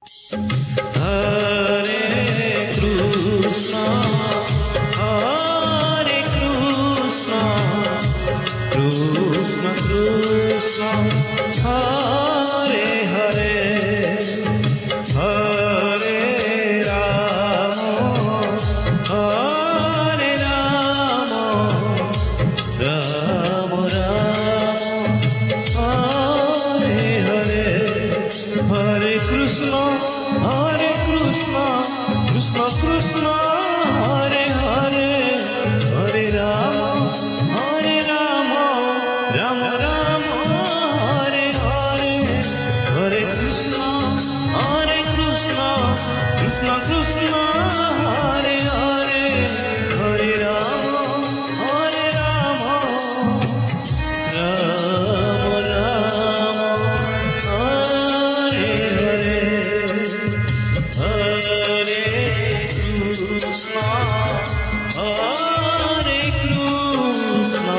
Hare Krishna, Hare Krishna, Krishna Krishna, Hare Hare, Hare Rama, Hare Rama, Rama Rama, Hare Hare, Hare Krishna, Hare Krishna, Krishna Krishna, Hare Hare, Hare Rama, Hare Rama, Rama Rama, Hare Hare, Hare Krishna, Hare Krishna, Krishna Krishna, Hare Hare, Hare Rama, Hare Rama, Rama Rama, Hare Hare, Hare Krishna, Hare Krishna,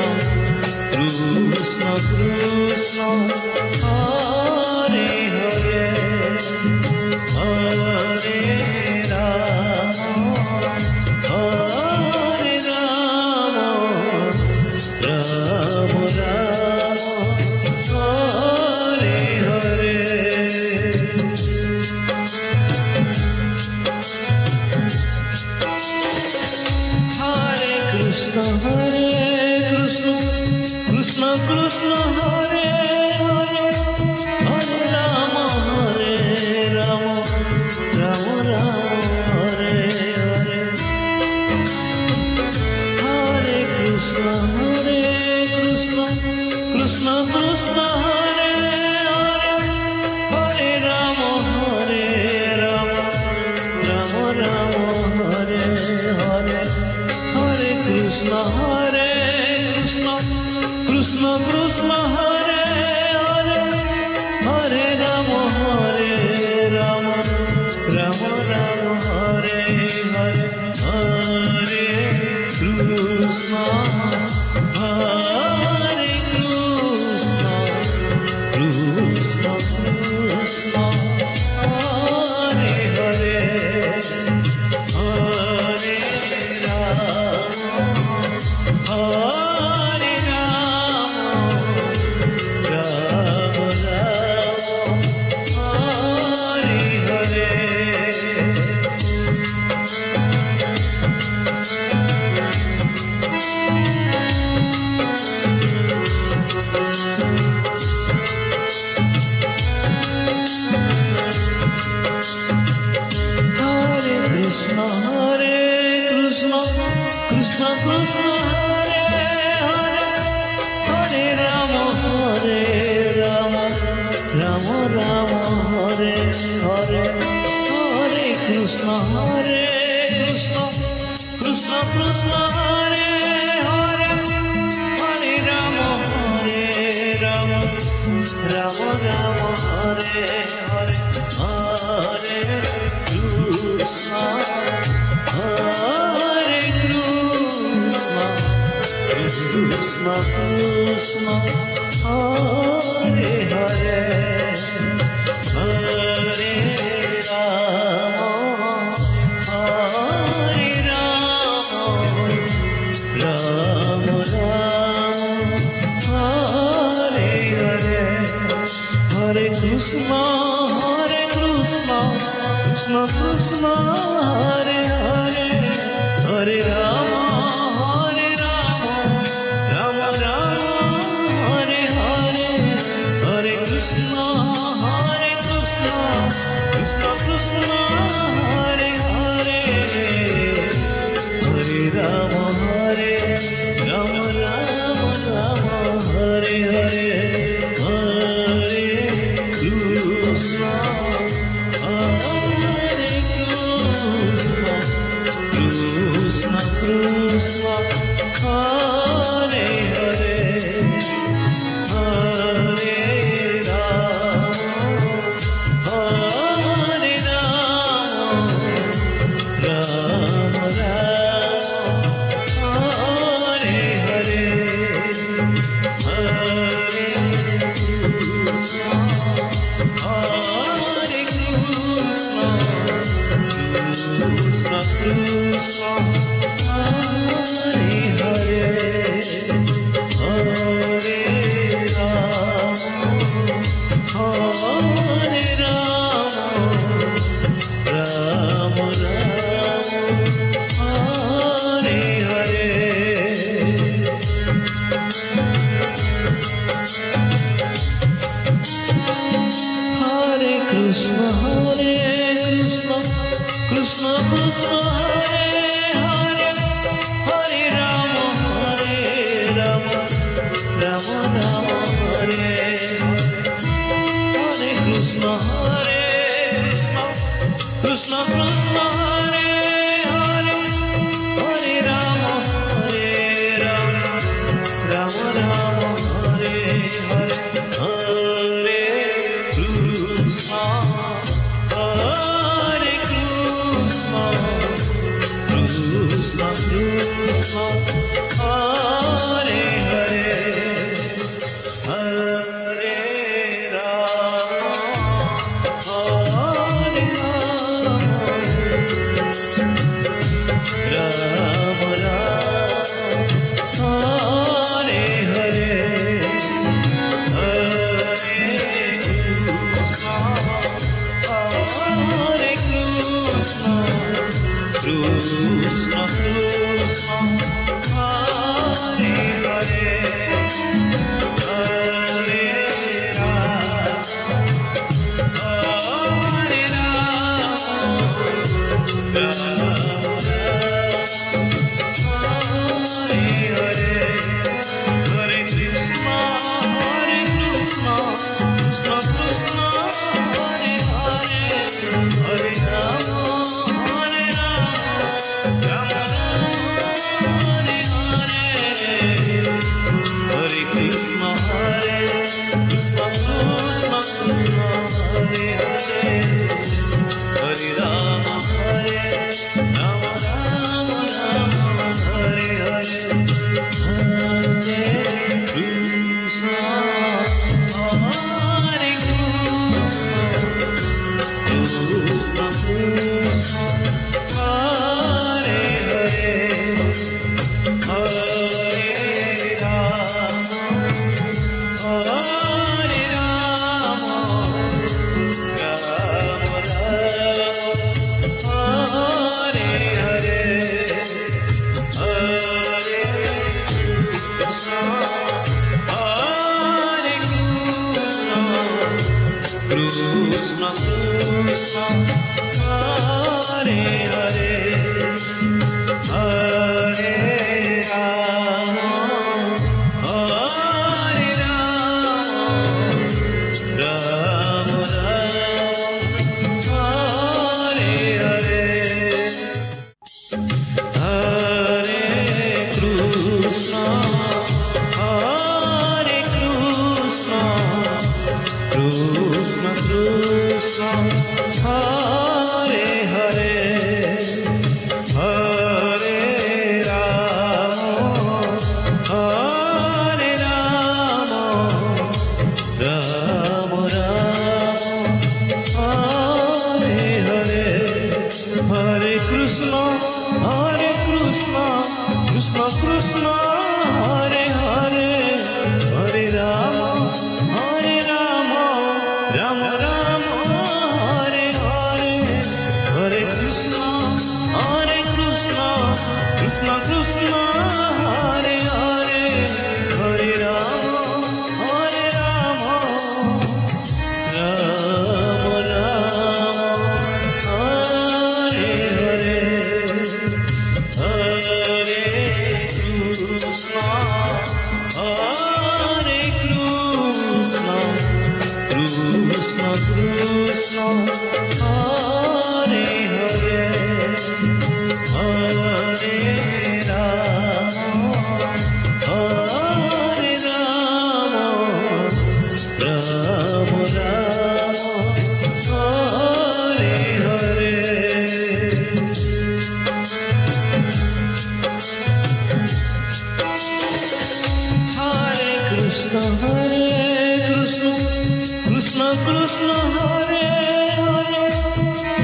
Krishna Krishna, Hare Hare, Hare Rama, Hare Rama, Rama Rama, Hare Hare. Hare Krishna, Krishna Krishna, Hare Hare, Hare Rama, Rama Rama, Hare Hare, Hare Krishna, Krishna Krishna, Hare Hare, Hare Rama, Rama Rama, Hare Hare, Hare Krishna, Krishna Krishna, Hare Hare, Hare Rama, Rama Rama, Hare Hare, Hare Krishna, Krishna Krishna, Hare Hare, Hare Rama, Hare Rama, Rama Rama, Hare Hare. Hare Krishna, Krishna Krishna, Hare Hare, Hare Rama, Rama Rama, Hare Hare, Hare Krishna, Krishna Krishna, Hare Hare, Hare Rama, Rama Rama, Hare Hare, Hare Krishna, Hare Krishna, Krishna Krishna, Hare Hare, Hare Rama, Hare Rama, Rama Rama, Hare Hare, Hare Krishna, Krishna Krishna, Hare Hare, Hare Rama, Rama Rama, Hare Hare, Hare Krishna, Krishna Krishna, Hare Hare, Hare Rama, Rama Rama, Hare Hare, Hare Krishna, Hare Krishna, Krishna Krishna, Hare Hare, Hare Rama, Hare Rama, Rama Rama, Hare Hare, Hare Krishna, Hare Krishna, Krishna Krishna Hare Hare Hare Ram Ram Ram Hare Hare Krishna Krishna Krishna Hare Hare Hare Ram Ram Ram Hare Hare Hare Krishna Hare Krishna Krishna Krishna Hare Hare Hare Ram Hare Ram Ram Hare Hare Hare Krishna Hare Krishna Krishna Krishna Hare Hare Hare Ram Hare Krishna Krishna Krishna Hare Hare Hare Ram Ram Hare Hare Hare Krishna Krishna Krishna Hare Hare Hare Ram Ram Hare Hare Hare Krishna Hare Krishna Krishna Hare Hare Hare Ram Ram Hare Hare Hare Krishna Hare Krishna Krishna Krishna Hare Hare Hare Ram Ram Hare Hare Hare Krishna Hare Krishna Krishna Krishna Hare Hare Hare Ram Ram Ram Hare Hare Hare Krishna Krishna Krishna Hare Hare Hare Ram Ram Ram Hare Hare Hare Krishna Krishna Krishna Hare Hare Hare Ram Ram Ram Hare Hare Hare Krishna Hare Krishna Krishna Krishna Hare Hare Hare Ram Ram Ram Hare Hare Hare Krishna Krishna Krishna Hare Hare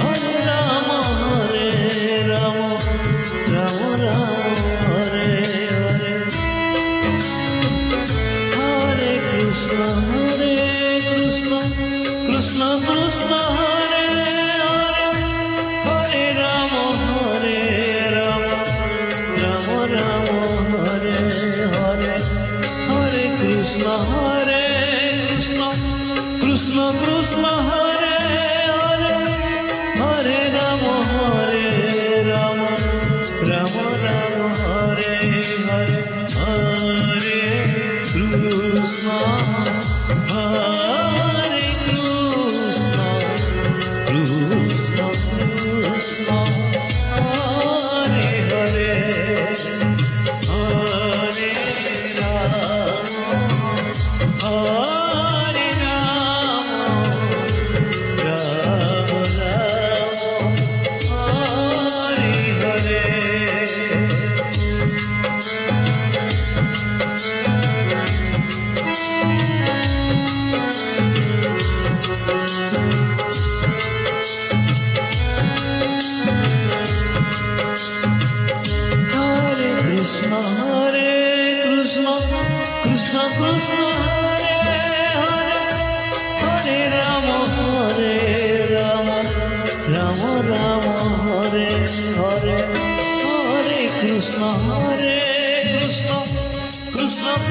Hare Ram Ram Ram Hare Hare Hare Krishna Krishna Krishna Hare Hare Hare Ram Ram Ram Hare Hare Hare Krishna Krishna Krishna Hare Hare Hare Ram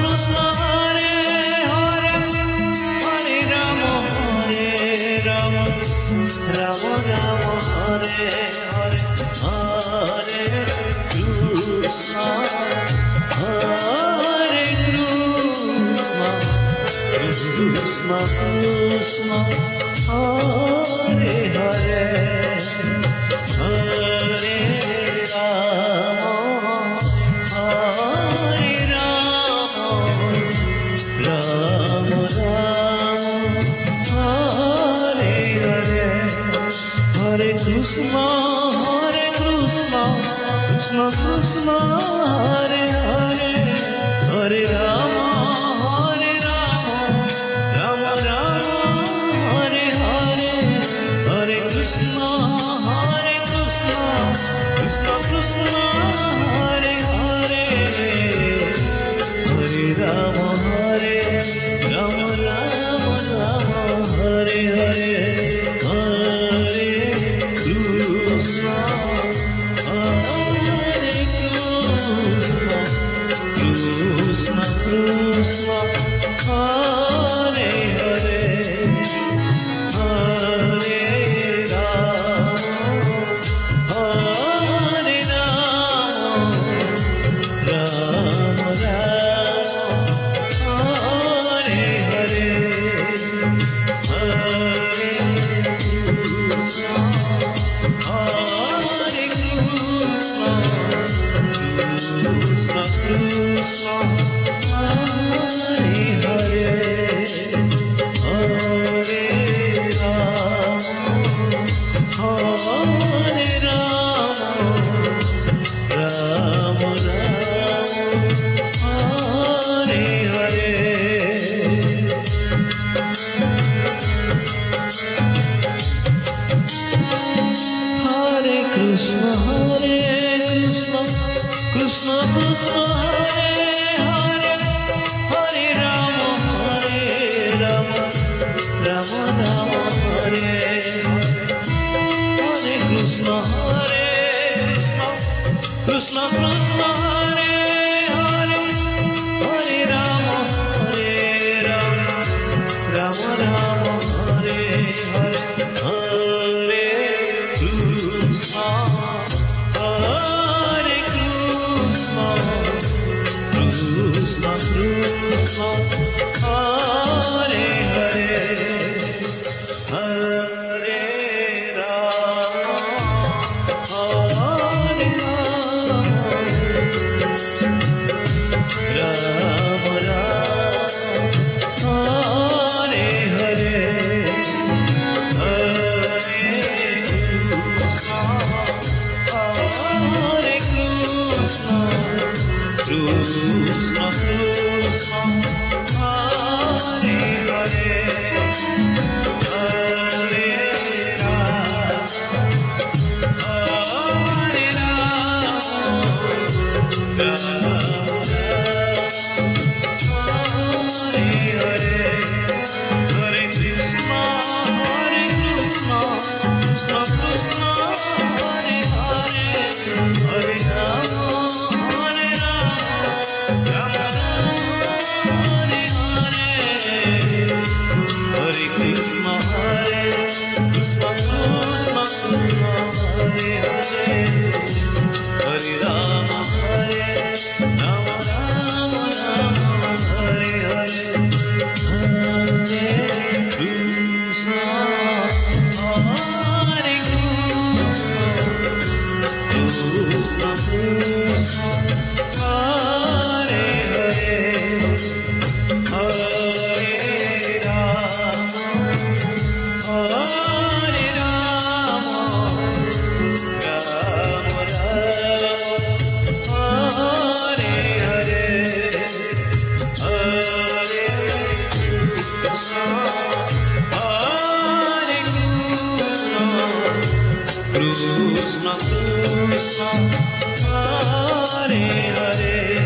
Krishna Hare Hare Hare Rama Rama Rama Hare Hare Hare Krishna Hare Krishna Krishna Krishna Hare Hare Hare Rama Hare Rama Rama Rama Hare Hare Hare Krishna Krishna Krishna Hare Hare Hare Rama Hare Rama Rama Rama Hare Hare Hare Krishna Krishna Krishna Hare Hare Hare Rama Hare Rama Rama Rama Hare Hare Hare Krishna Krishna Krishna Hare Hare Hare Rama Hare Rama Rama Rama Hare Hare Hare Krishna Hare Krishna Krishna Krishna Hare Hare Hare Rama Hare Rama Rama Rama Hare Hare Hare Krishna Krishna Krishna Hare Hare Hare Rama Rama Rama Hare Hare Krishna Krishna Krishna Hare Hare Hare Rama Rama Rama Hare Hare Hare Krishna Hare Krishna Krishna Krishna Hare Hare Hare Rama Hare Rama Rama Rama Hare Hare Hare Krishna Hare Krishna Krishna Krishna Hare Hare Hare Krishna Krishna Hare Hare